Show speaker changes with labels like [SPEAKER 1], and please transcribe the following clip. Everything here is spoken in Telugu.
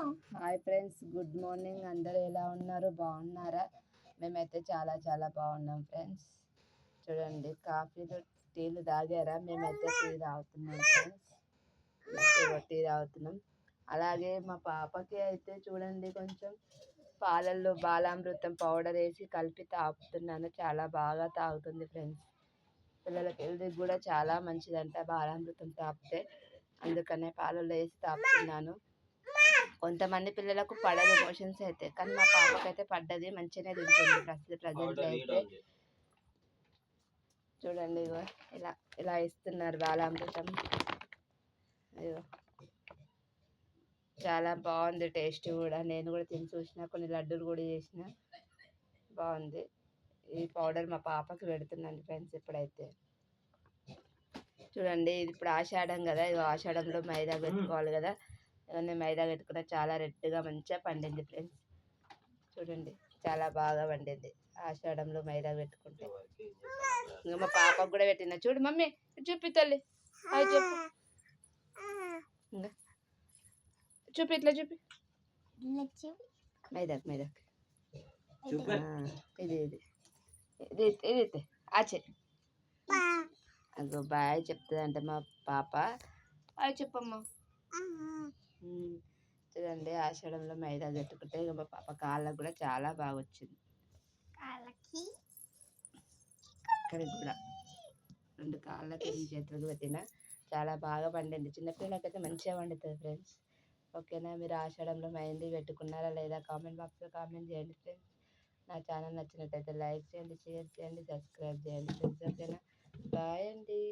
[SPEAKER 1] Hi friends, good morning. అందరూ ఎలా ఉన్నారు? బాగున్నారా? మేమైతే చాలా చాలా బాగున్నాం ఫ్రెండ్స్. చూడండి, కాఫీలు టీలు తాగారా? మేమైతే టీ తాగుతున్నాం ఫ్రెండ్స్. టీ తాగుతున్నాం. అలాగే మా పాపకి అయితే చూడండి, కొంచెం పాలల్లో బాలామృతం పౌడర్ వేసి కలిపి తాగుతున్నాను. చాలా బాగా తాగుతుంది ఫ్రెండ్స్. పిల్లలకి హెల్త్కి కూడా చాలా మంచిదంట బాలామృతం తాగితే. అందుకనే పాలల్లో వేసి తాగుతున్నాను. కొంతమంది పిల్లలకు పడదు మోషన్స్ అయితే, కానీ మా పాపకైతే పడ్డది, మంచిగానే తింటుంది ప్రజెంట్ అయితే. చూడండి, ఇగో ఇలా ఇలా ఇస్తున్నారు బాలామృతం. అయ్యో, చాలా బాగుంది టేస్ట్ కూడా. నేను కూడా తిని చూసిన, కొన్ని లడ్డూలు కూడా చేసిన. బాగుంది. ఈ పౌడర్ మా పాపకి పెడుతున్నాను ఫ్రెండ్స్ ఇప్పుడైతే. చూడండి, ఇది ఇప్పుడు ఆషాఢం కదా, ఇది ఆషాఢంలో మైదా పెట్టుకోవాలి కదా. ఇవన్నీ మైదా పెట్టుకున్న చాలా రెడ్గా మంచిగా పండింది ఫ్రెండ్స్. చూడండి, చాలా బాగా పండింది ఆషాఢంలో మైదా పెట్టుకుంటే. ఇంకా మా పాపకు కూడా పెట్టిన. చూడు మమ్మీ, చూపి తల్లి, అవి చెప్పు. ఇంకా చూపి, ఇట్లా చూపి. మైదాకు మైదాకు ఇది ఇది ఇది ఇది ఆచే. అగో బాయ్ చెప్తుందంట మా పాప. బాయ్ చెప్పమ్మా. చూడండి, ఆషాఢంలో మైదా పెట్టుకుంటే ఇక మా పాప కాళ్ళకు కూడా చాలా బాగా వచ్చింది. ఇక్కడికి కూడా 2 కాళ్ళకి చేతులకు పెట్టిన. చాలా బాగా పండింది. చిన్నపిల్లలకైతే మంచిగా పండుతుంది ఫ్రెండ్స్. ఓకేనా? మీరు ఆషాఢంలో మెహందీ పెట్టుకున్నారా లేదా? కామెంట్ బాక్స్లో కామెంట్ చేయండి ఫ్రెండ్స్. నా ఛానల్ నచ్చినట్టయితే లైక్ చేయండి, షేర్ చేయండి, సబ్స్క్రైబ్ చేయండి ఫ్రెండ్స్. ఓకేనా? బాయ్ అండి.